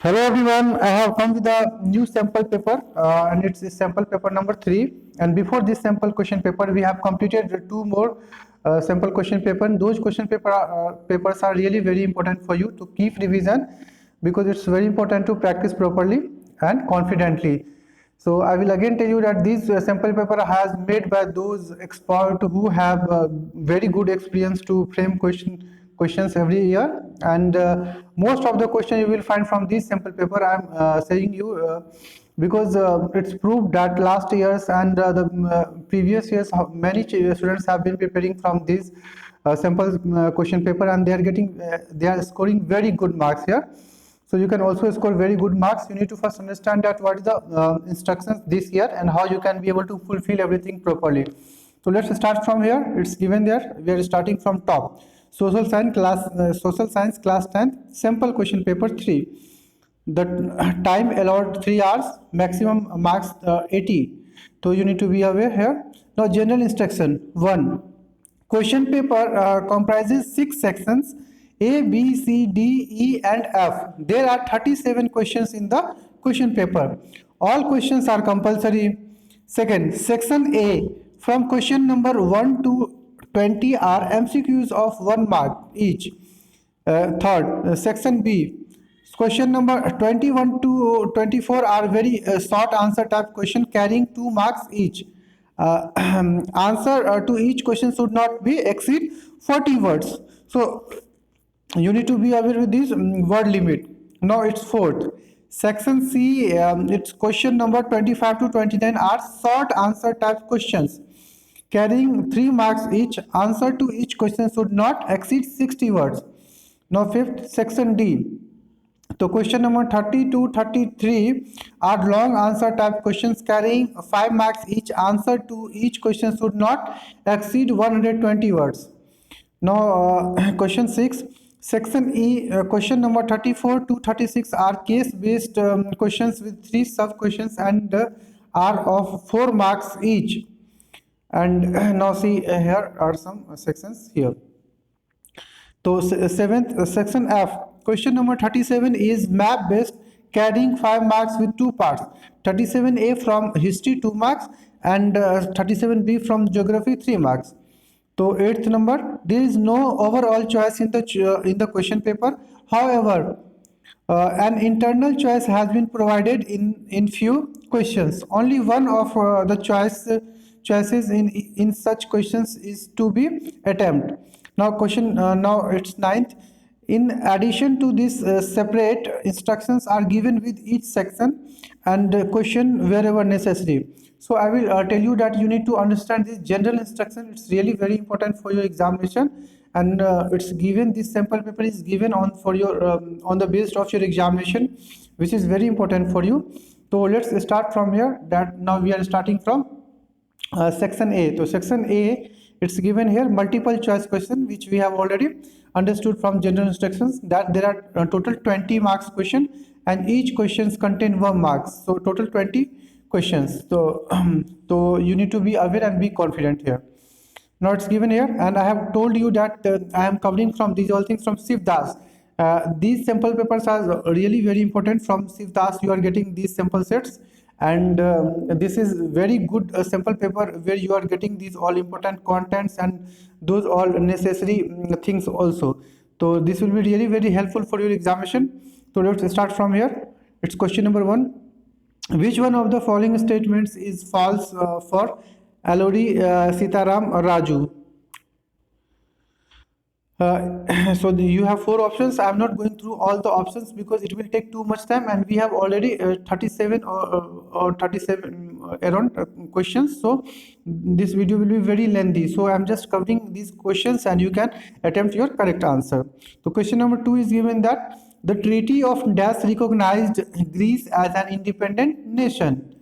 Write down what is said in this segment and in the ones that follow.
Hello everyone, I have come with a new sample paper and it's sample paper number 3. And before this sample question paper, we have completed two more sample question paper. And those papers are really very important for you to keep revision because it's very important to practice properly and confidently. So I will again tell you that this sample paper has made by those experts who have very good experience to frame questions every year, and most of the question you will find from this sample paper. I am saying you because it's proved that last years and the previous years many students have been preparing from this sample question paper, and they are scoring very good marks here. So you can also score very good marks. You need to first understand that what is the instructions this year and how you can be able to fulfill everything properly. So let's start from here. It's given there. We are starting from top. Social science class 10 sample question paper 3. The time allowed 3 hours, maximum marks 80. So you need to be aware here. Now general instruction 1. Question paper comprises 6 sections A, B, C, D, E and F. There are 37 questions in the question paper. All questions are compulsory. Second, section A, from question number 1 to 20 are MCQs of 1 mark each. Third, section B, question number 21 to 24 are very short answer type question carrying 2 marks each. Answer to each question should not be exceed 40 words. So you need to be aware with this word limit. Now it's fourth. Section C, it's question number 25 to 29 are short answer type questions carrying 3 marks each. Answer to each question should not exceed 60 words. Now fifth, section D. So question number 30 to 33 are long answer type questions carrying 5 marks each. Answer to each question should not exceed 120 words. Now question 6, section E, question number 34 to 36 are case based questions with 3 sub questions and are of 4 marks each. And now see here are some sections here. So seventh, section F, question number 37 is map based carrying 5 marks with 2 parts. 37A from history 2 marks and 37B from geography 3 marks. So eighth number, there is no overall choice in the question paper. However, an internal choice has been provided in few questions. Only one of the choices in such questions is to be attempted. Now now it's ninth. In addition to this, separate instructions are given with each section and question wherever necessary. So I will tell you that you need to understand this general instruction. It's really very important for your examination, and it's given, this sample paper is given on for your on the basis of your examination, which is very important for you. So let's start from here. That now we are starting from section A. So section A, it's given here multiple choice question, which we have already understood from general instructions that there are total 20 marks question and each questions contain 1 marks. So total 20 questions. So so you need to be aware and be confident here. Now it's given here, and I have told you that I am covering from these all things from Sivdas. These sample papers are really very important from Sivdas. You are getting these sample sets, and this is very good sample paper where you are getting these all important contents and those all necessary things also. So this will be really very helpful for your examination. So let's start from here. It's question number 1. Which one of the following statements is false for Alori Sitaram Raju? You have 4 options. I am not going through all the options because it will take too much time, and we have already 37 or 37 around questions. So this video will be very lengthy. So I am just covering these questions and you can attempt your correct answer. So question number 2 is given that the Treaty of Dash recognized Greece as an independent nation.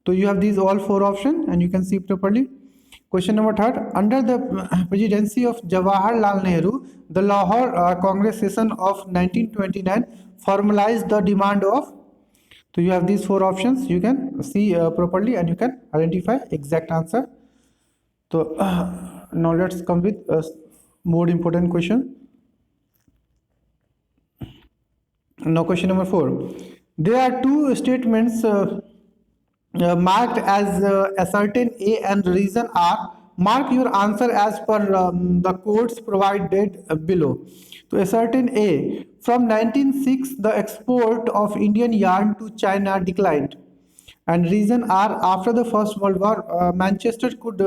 So you have these all 4 options and you can see properly. Question number 3, under the presidency of Jawaharlal Nehru, the Lahore Congress session of 1929 formalized the demand of. So you have these 4 options. You can see properly and you can identify exact answer. So now let's come with a more important question. Now question number 4. There are two statements marked as a certain A and reason R. Mark your answer as per the codes provided below. So a certain A. From 1906, the export of Indian yarn to China declined. And reason are after the First World War, Manchester could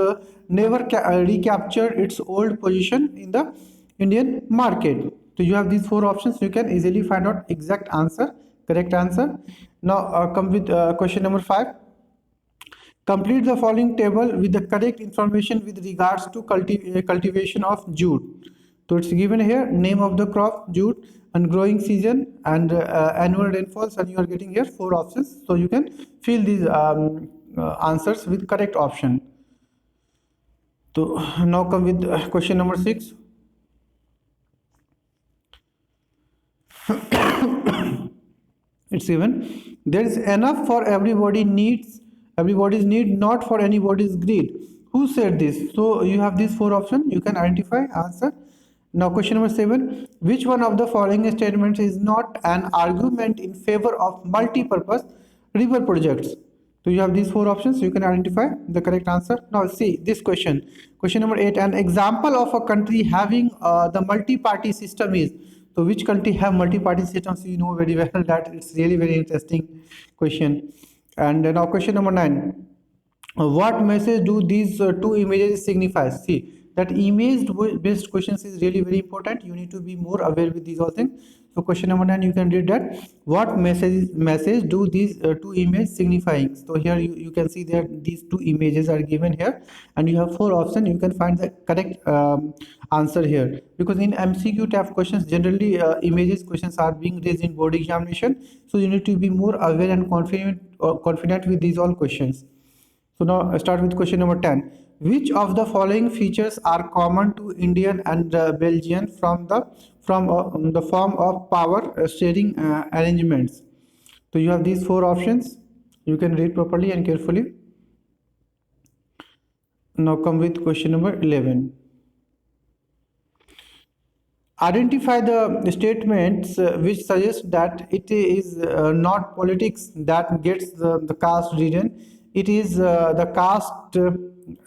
never recapture its old position in the Indian market. So you have these four options. You can easily find out exact answer, correct answer. Now come with question number 5. Complete the following table with the correct information with regards to cultivation of jute. So it's given here name of the crop jute and growing season and annual rainfalls, and you are getting here four options. So you can fill these answers with correct option. So now come with question number 6. It's given there is enough for everybody's need, not for anybody's greed. Who said this? So you have these four options. You can identify answer. Now question number 7. Which one of the following statements is not an argument in favor of multi-purpose river projects? So you have these four options. You can identify the correct answer. Now see this question. Question number 8. An example of a country having the multi-party system is. So which country have multi-party systems? You know very well that it's really very interesting question. And now question number 9. What message do these two images signify? See that image based questions is really very important. You need to be more aware with these all things. So question number 9, you can read that. What message do these two images signifying? So here you can see that these two images are given here, and you have four options. You can find the correct answer here, because in MCQ type questions generally images questions are being raised in board examination. So you need to be more aware and confident with these all questions. So now I start with question number 10. Which of the following features are common to Indian and Belgian from the form of power sharing arrangements? So you have these four options. You can read properly and carefully. Now come with question number 11. Identify the statements which suggest that it is not politics that gets the caste region. It is the caste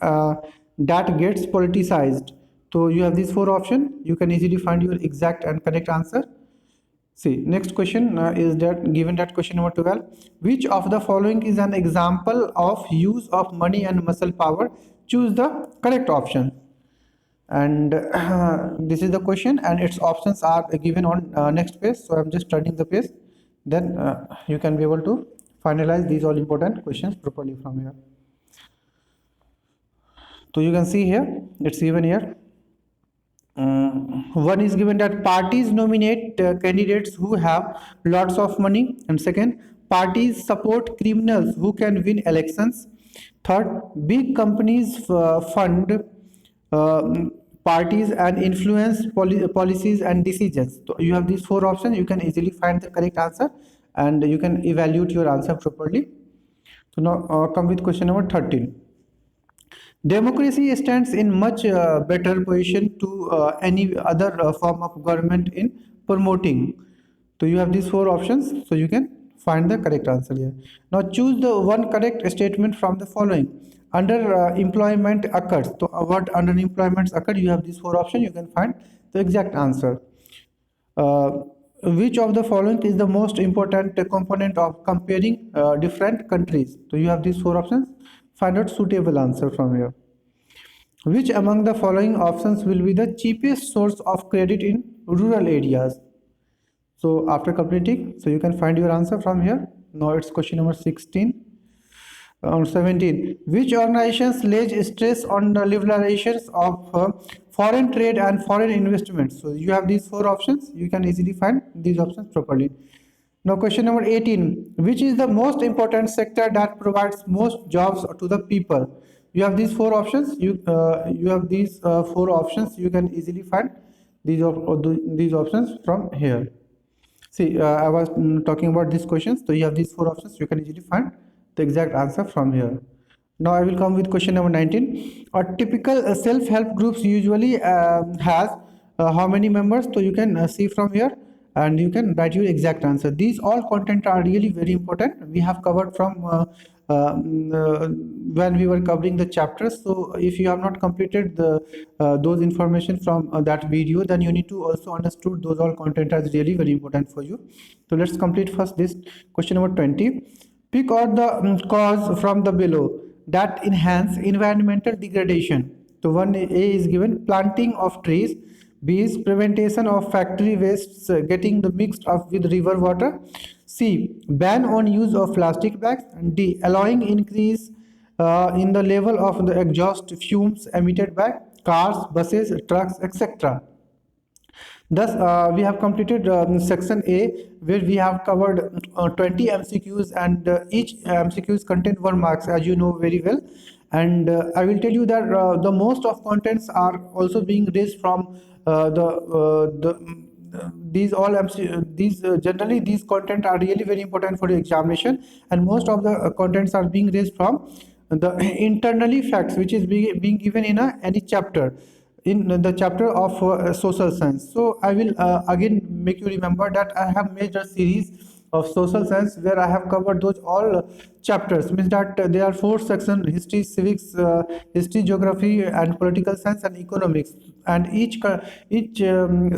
that gets politicized. So you have these four options. You can easily find your exact and correct answer. See, next question is that given that question number 12. Which of the following is an example of use of money and muscle power? Choose the correct option. And this is the question, and its options are given on next page. So I'm just turning the page. Then you can be able to finalize these all important questions properly from here. So you can see here, it's given here. One is given that parties nominate candidates who have lots of money, and second, parties support criminals who can win elections. Third, big companies fund parties and influence policies and decisions. So you have these four options. You can easily find the correct answer, and you can evaluate your answer properly. So now come with question number 13. Democracy stands in much better position to any other form of government in promoting. So you have these four options. So you can find the correct answer here. Now choose the one correct statement from the following. Under employment occurs. So what under employments occur? You have these four options. You can find the exact answer. Which of the following is the most important component of comparing different countries? So you have these four options. Find out suitable answer from here. Which among the following options will be the cheapest source of credit in rural areas? So after completing, so you can find your answer from here. Now it's question number 16. On 17, which organizations lays stress on the liberalizations of foreign trade and foreign investments? So you have these four options. You can easily find these options properly. Now question number 18, which is the most important sector that provides most jobs to the people? You have these four options. You have these four options. You can easily find these options from here. See, I was talking about these questions. So you have these four options. You can easily find the exact answer from here. Now I will come with question number 19. A typical self-help groups usually has how many members? So you can see from here. and you can write your exact answer. These all content are really very important. We have covered from when we were covering the chapters. So if you have not completed the those information from that video, then you need to also understood those all content as really very important for you. So let's complete first this question number 20. Pick out the cause from the below that enhance environmental degradation. So one A is given planting of trees. B is prevention of factory wastes getting the mixed up with river water. C, ban on use of plastic bags. And D, allowing increase in the level of the exhaust fumes emitted by cars, buses, trucks, etc. Thus, we have completed section A, where we have covered 20 MCQs, and each MCQs contain 1 marks, as you know very well. And I will tell you that the most of contents are also being raised from these all generally these content are really very important for the examination, and most of the contents are being raised from the internally facts which is being given in any chapter, in the chapter of social science. So I will again make you remember that I have made a series of social science where I have covered those all chapters. Means that there are 4 sections: history, civics, history, geography, and political science and economics. And each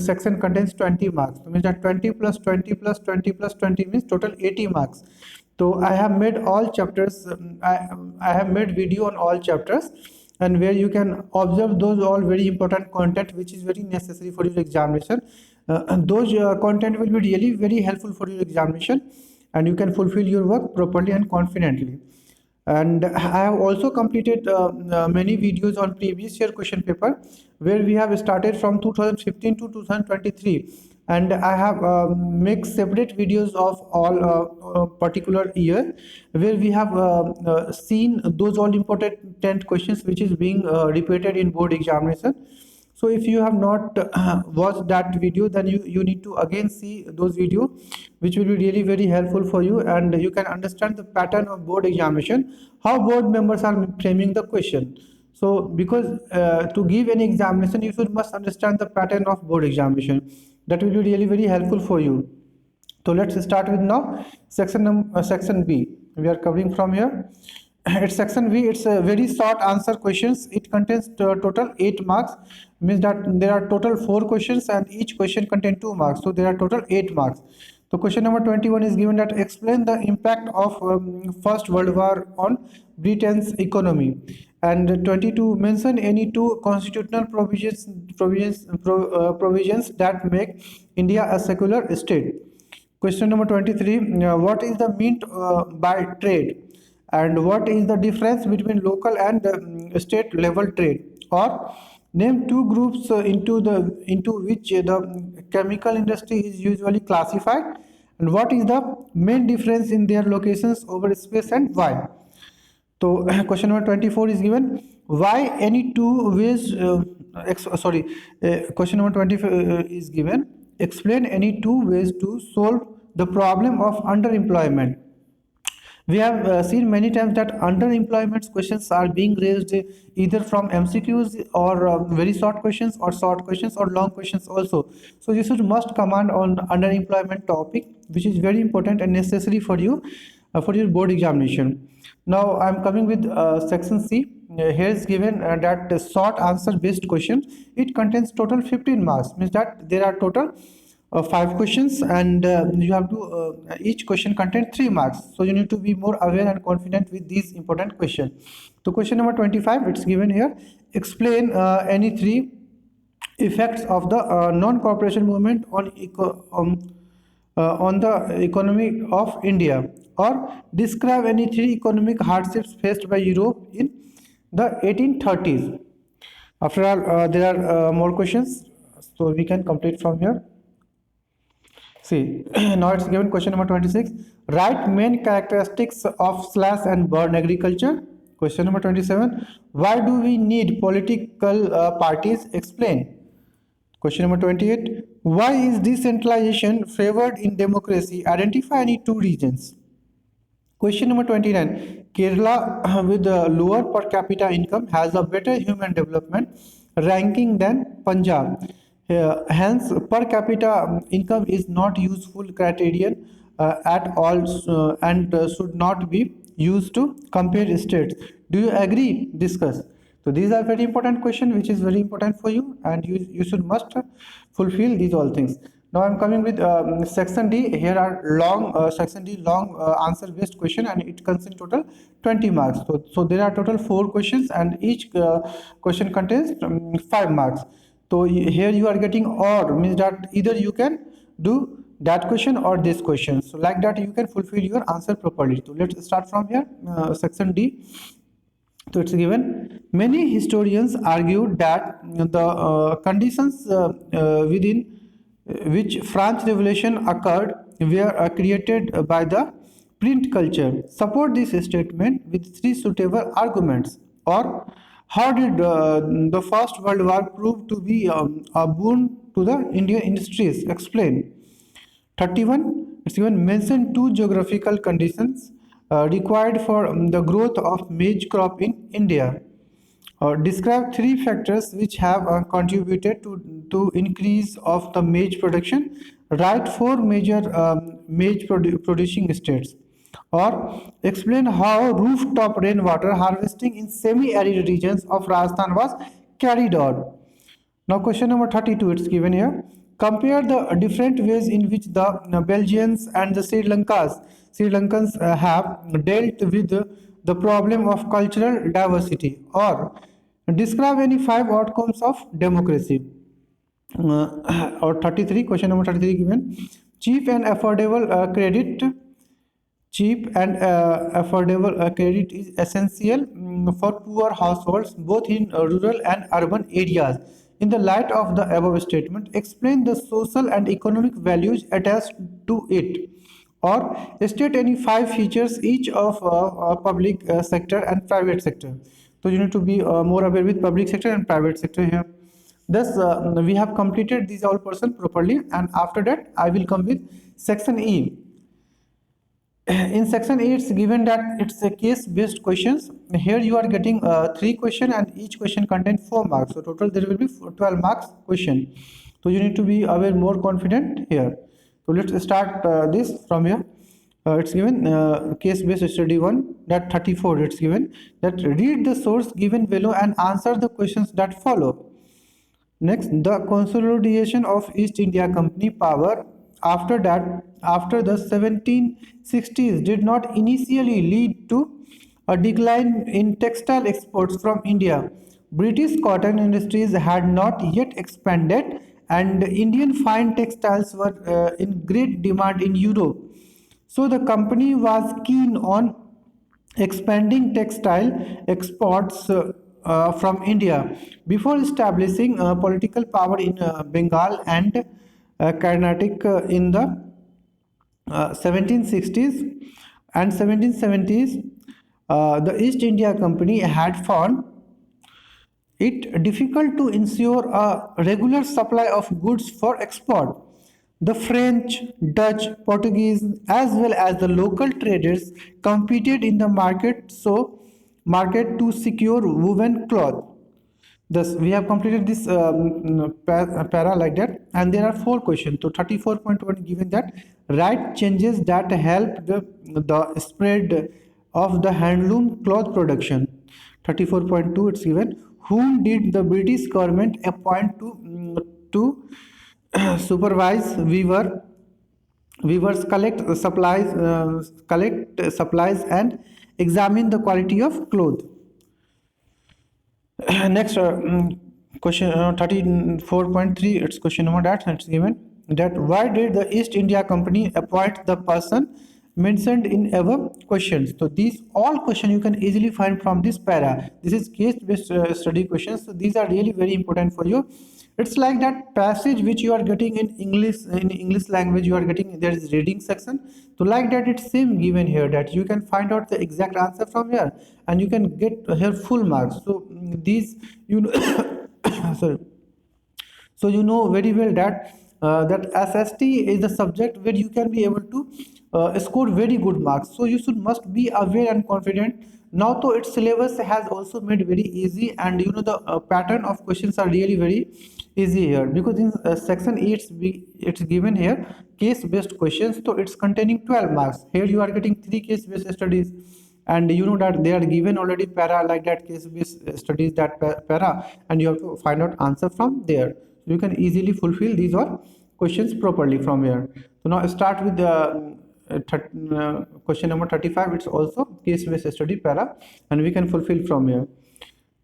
section contains 20 marks. Means that 20 plus 20 plus 20 plus 20 means total 80 marks. So I have made all chapters. I have made video on all chapters, and where you can observe those all very important content which is very necessary for your examination. And those content will be really very helpful for your examination, and you can fulfill your work properly and confidently. And I have also completed many videos on previous year question paper, where we have started from 2015 to 2023, and I have make separate videos of all particular year, where we have seen those all important questions which is being repeated in board examination. So if you have not watched that video, then you need to again see those video, which will be really very helpful for you, and you can understand the pattern of board examination, how board members are framing the question. So because to give any examination, you should must understand the pattern of board examination. That will be really very helpful for you. So let's start with now section B. We are covering from here. It's section B. It's a very short answer questions. It contains total 8 marks. Means that there are total 4 questions, and each question contains 2 marks. So there are total 8 marks. So question number 21 is given that explain the impact of First World War on Britain's economy. And 22, mention any 2 constitutional provisions that make India a secular state. Question number 23, what is the meant by trade, and what is the difference between local and state level trade? Or name 2 groups into which the chemical industry is usually classified, and what is the main difference in their locations over space and why? So question number 24 is given, why any 2 ways question number 24 is given, explain any 2 ways to solve the problem of underemployment. We have seen many times that underemployment questions are being raised either from MCQs or very short questions or long questions also. So you should must command on underemployment topic, which is very important and necessary for you for your board examination. Now I am coming with section C. Here is given that the short answer based question. It contains total 15 marks. Means that there are total 5 questions, and you have to each question contains 3 marks. So you need to be more aware and confident with these important questions. So question number 25, it's given here, explain any 3 effects of the non-cooperation movement on the economy of India, or describe any 3 economic hardships faced by Europe in the 1830s. After all, there are more questions, so we can complete from here. See, now it's given question number 26. Write main characteristics of slash and burn agriculture. Question number 27. Why do we need political parties? Explain. Question number 28. Why is decentralization favored in democracy? Identify any 2 regions. Question number 29. Kerala with a lower per capita income has a better human development ranking than Punjab. Hence, per capita income is not useful criterion at all and should not be used to compare states. Do you agree? Discuss. So these are very important question which is very important for you, and you should must fulfill these all things. Now I'm coming with section D. Here are long section D long answer based question, and it contains total 20 marks. So there are total 4 questions, and each question contains 5 marks. So here you are getting or, means that either you can do that question or this question. So like that you can fulfill your answer properly. So let's start from here. Section D. So it's given. Many historians argued that the conditions within which French Revolution occurred were created by the print culture. Support this statement with 3 suitable arguments. Or how did the First World War prove to be a boon to the Indian industries? Explain. 31, it's given mention 2 geographical conditions required for the growth of maize crop in India. Describe 3 factors which have contributed to increase of the maize production. Write 4 major producing states. Or explain how rooftop rainwater harvesting in semi-arid regions of Rajasthan was carried out. Now question number 32, it's given here. Compare the different ways in which the Belgians and the Sri Lankans have dealt with the problem of cultural diversity. Or describe any 5 outcomes of democracy. Or 33, question number 33 given. Cheap and affordable credit. Cheap and affordable credit is essential for poor households both in rural and urban areas. In the light of the above statement, explain the social and economic values attached to it, or state any 5 features each of public sector and private sector. So you need to be more aware with public sector and private sector here. Thus, we have completed these all person properly, and after that, I will come with section E. In section A, it's given that it's a case based questions. Here you are getting 3 questions, and each question contains 4 marks, so total there will be 12 marks question. So you need to be aware, more confident here. So let's start this from here. It's given case based study 1, that 34, it's given that read the source given below and answer the questions that follow. Next, the consolidation of East India Company power after the 1760s did not initially lead to a decline in textile exports from India. British cotton industries had not yet expanded, and Indian fine textiles were in great demand in Europe. So the company was keen on expanding textile exports from India. Before establishing political power in Bengal and Carnatic in the 1760s and 1770s, the East India Company had found it difficult to ensure a regular supply of goods for export. The French, Dutch, Portuguese, as well as the local traders competed in the market to secure woven cloth. Thus, we have completed this para like that, and there are 4 questions. So 34.1 given that write changes that help the spread of the handloom cloth production. 34.2, it's given whom did the British government appoint to supervise weavers collect supplies and examine the quality of cloth. Next question 34.3, it's question number that it's given that why did the East India Company appoint the person mentioned in above questions. So these all questions you can easily find from this para. This is case based study questions, so these are really very important for you. It's like that passage which you are getting in English language, you are getting there is reading section. So like that it's same given here, that you can find out the exact answer from here and you can get here full marks. So these you know sorry, so you know very well that that SST is the subject where you can be able to scored very good marks. So you should must be aware and confident. Now to its syllabus has also made very easy, and you know the pattern of questions are really very easy here, because in section 8 it's given here case based questions, so it's containing 12 marks. Here you are getting 3 case based studies, and you know that they are given already para like that case based studies, that para, and you have to find out answer from there. So you can easily fulfill these all questions properly from here. So now start with the question number 35. It's also case based study para, and we can fulfill from here.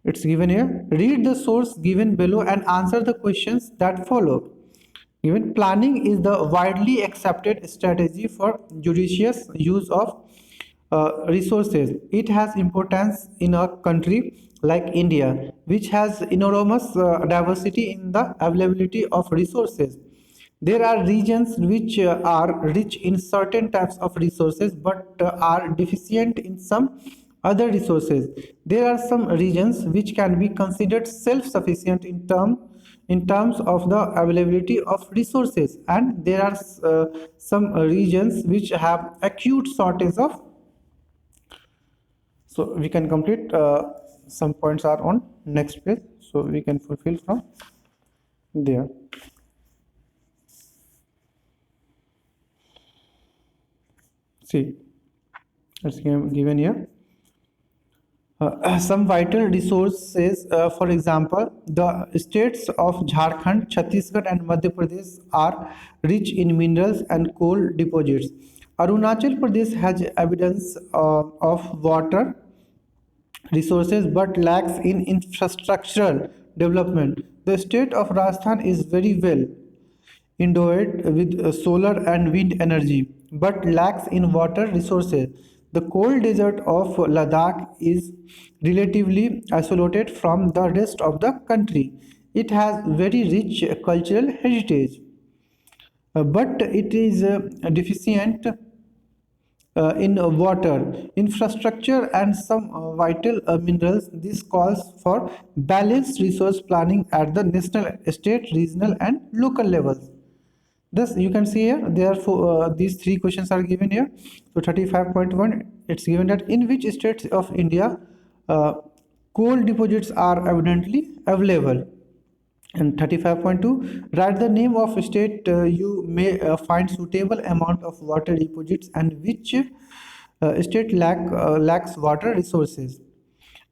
It's given here, read the source given below and answer the questions that follow. Given, planning is the widely accepted strategy for judicious use of resources. It has importance in a country like India, which has enormous diversity in the availability of resources. There are regions which are rich in certain types of resources but are deficient in some other resources. There are some regions which can be considered self-sufficient in terms of the availability of resources, and there are some regions which have acute shortage of. So we can complete some points are on next page, so we can fulfill from there. See, it's given here. Some vital resources, for example, the states of Jharkhand, Chhattisgarh, and Madhya Pradesh are rich in minerals and coal deposits. Arunachal Pradesh has evidence of water resources but lacks in infrastructural development. The state of Rajasthan is very well endowed with solar and wind energy but lacks in water resources. The cold desert of Ladakh is relatively isolated from the rest of the country. It has very rich cultural heritage, but it is deficient in water, infrastructure, and some vital minerals. This calls for balanced resource planning at the national, state, regional, and local levels. Thus, you can see here, therefore, these three questions are given here. So, 35.1, it's given that in which states of India coal deposits are evidently available. And 35.2, write the name of a state you may find suitable amount of water deposits and which state lacks water resources.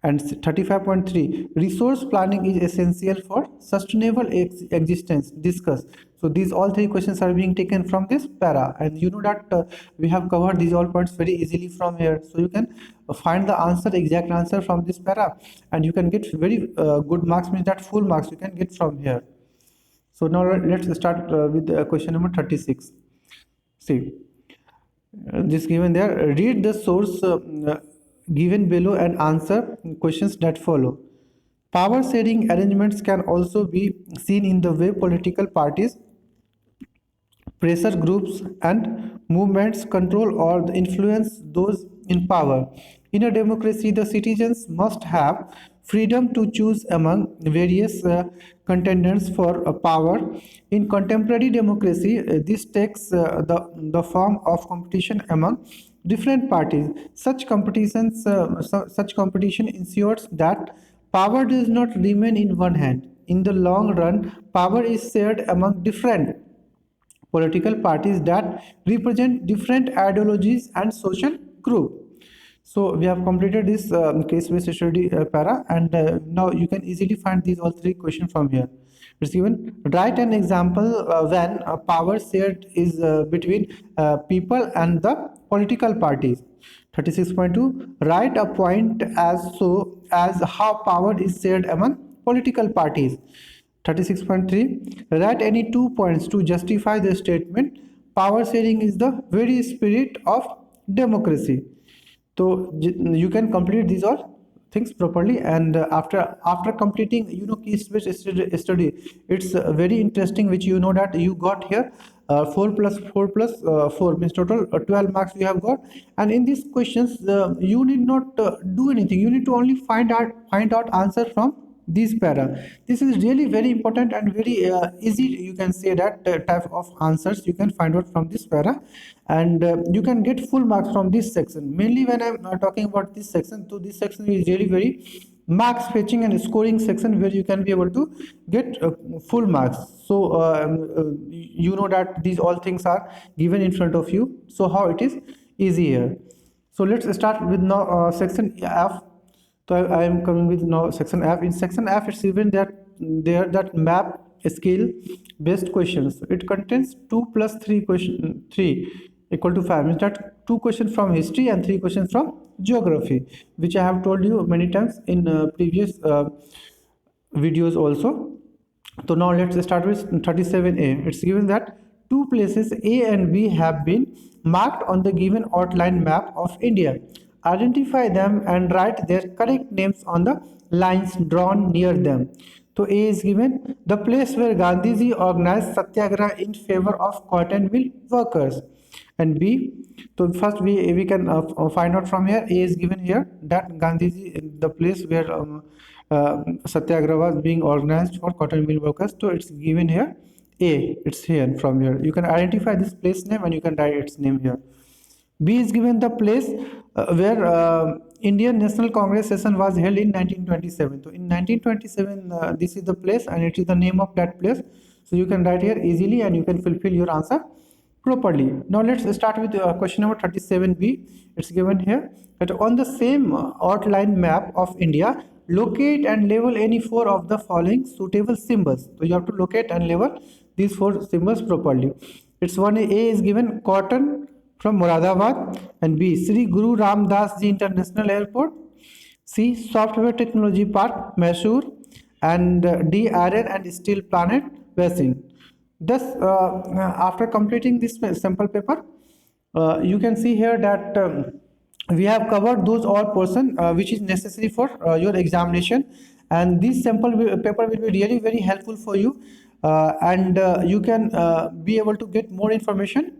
And 35.3, resource planning is essential for sustainable existence. Discuss. So these all three questions are being taken from this para, and you know that we have covered these all points very easily from here. So you can find the answer, exact answer from this para, and you can get very good marks, means that full marks you can get from here. So now let's start with question number 36. See, this given there, read the source given below and answer questions that follow. Power sharing arrangements can also be seen in the way political parties, pressure groups, and movements control or influence those in power. In a democracy, the citizens must have freedom to choose among various contenders for power. In contemporary democracy, this takes the form of competition among different parties. Such competition ensures that power does not remain in one hand. In the long run, power is shared among different political parties that represent different ideologies and social group. So we have completed this case-based study para, and now you can easily find these all three questions from here. It's given, write an example when power shared is between people and the political parties. 36.2, write a point as how power is shared among political parties. 36.3, write any 2 points to justify the statement, power sharing is the very spirit of democracy. So you can complete these all things properly, and after completing case based study, it's very interesting, which you know that you got here 4 plus 4 plus 4 means total 12 marks you have got. And in these questions you need not do anything, you need to only find out answer from this para. This is really very important and very easy. You can say that type of answers you can find out from this para, and you can get full marks from this section. Mainly when I'm talking about this section, so this section is really very marks fetching and scoring section where you can be able to get full marks. So you know that these all things are given in front of you, so how it is easy here. So let's start with now section F. So I am coming with now section F. In section F, it's given that there that map scale based questions. It contains 2 plus 3 question 3 equal to 5. Means that 2 questions from history and 3 questions from geography, which I have told you many times in previous videos also. So now let's start with 37A. It's given that two places A and B have been marked on the given outline map of India. Identify them and write their correct names on the lines drawn near them. So A is given the place where Gandhiji organized satyagraha in favor of cotton mill workers. And B, so first we can find out from here. A is given here that Gandhiji, the place where satyagraha was being organized for cotton mill workers. So it's given here A, it's here from here. You can identify this place name and you can write its name here. B is given the place where Indian National Congress session was held in 1927. So in 1927, this is the place and it is the name of that place. So you can write here easily and you can fulfill your answer properly. Now let's start with question number 37B. It's given here that on the same outline map of India, locate and label any 4 of the following suitable symbols. So you have to locate and label these 4 symbols properly. It's one. A is given cotton from Moradabad, and B Sri Guru Ram Das Ji International Airport, C Software Technology Park Mysore, and D Iron and Steel Planet Basin. Thus after completing this sample paper, you can see here that we have covered those all portion which is necessary for your examination, and this sample paper will be really very helpful for you, and you can be able to get more information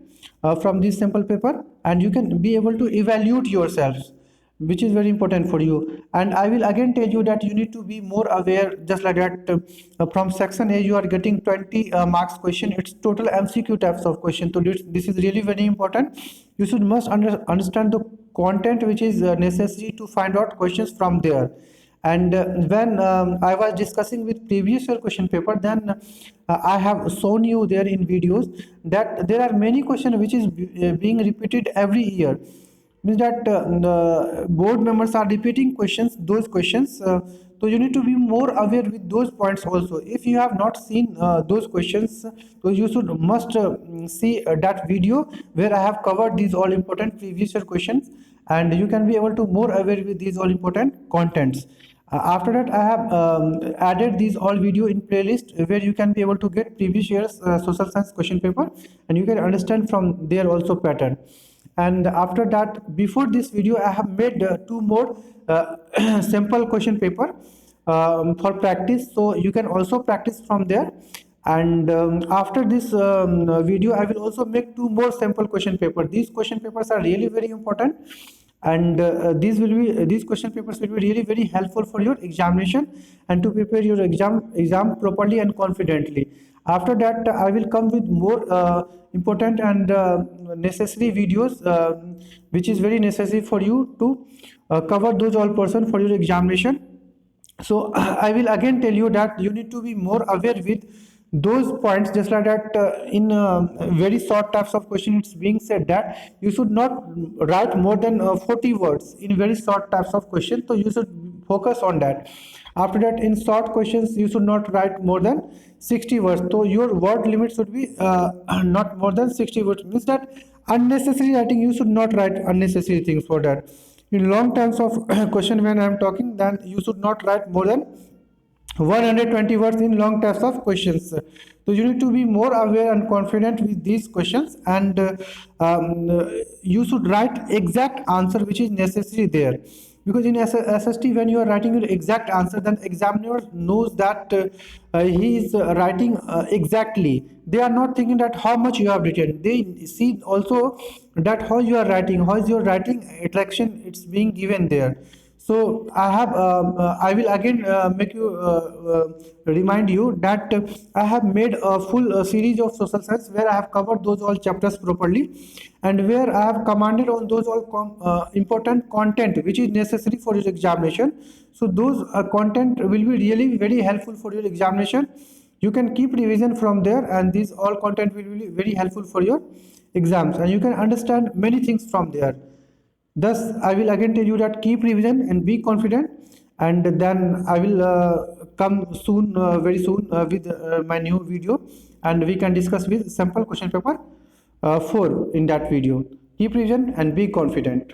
from this sample paper, and you can be able to evaluate yourselves, which is very important for you. And I will again tell you that you need to be more aware, just like that from section A you are getting 20 marks question. It's total MCQ types of question, so this is really very important. You should must understand the content which is necessary to find out questions from there. And when I was discussing with previous year question paper, then I have shown you there in videos that there are many questions which is being repeated every year. Means that the board members are repeating those questions, so you need to be more aware with those points also. If you have not seen those questions, so you must see that video where I have covered these all important previous year questions, and you can be able to more aware with these all important contents. After that, I have added these all video in playlist where you can be able to get previous year's social science question paper, and you can understand from there also pattern. And after that, before this video, I have made 2 more sample question paper for practice, so you can also practice from there. And after this video, I will also make 2 more sample question paper. These question papers are really very important, and these question papers will be really very helpful for your examination and to prepare your exam properly and confidently. After that, I will come with more important and necessary videos which is very necessary for you to cover those all person for your examination. So I will again tell you that you need to be more aware with those points, just like that in very short types of question it's being said that you should not write more than 40 words in very short types of question, so you should focus on that. After that, in short questions you should not write more than 60 words, so your word limit should be not more than 60 words. Means that unnecessary writing, you should not write unnecessary things for that. In long terms of question when I am talking, then you should not write more than 120 words in long types of questions. So you need to be more aware and confident with these questions, and you should write exact answer which is necessary there, because in SST when you are writing your exact answer, then examiner knows that he is writing exactly. They are not thinking that how much you have written, they see also that how you are writing, how is your writing attraction it's being given there. So I will again make you remind you that I have made a full series of social science where I have covered those all chapters properly, and where I have commanded on those all important content which is necessary for your examination. So those content will be really very helpful for your examination. You can keep revision from there, and these all content will be very helpful for your exams, and you can understand many things from there. Thus, I will again tell you that keep revision and be confident, and then I will come soon, very soon, with my new video, and we can discuss with sample question paper 4 in that video. Keep revision and be confident.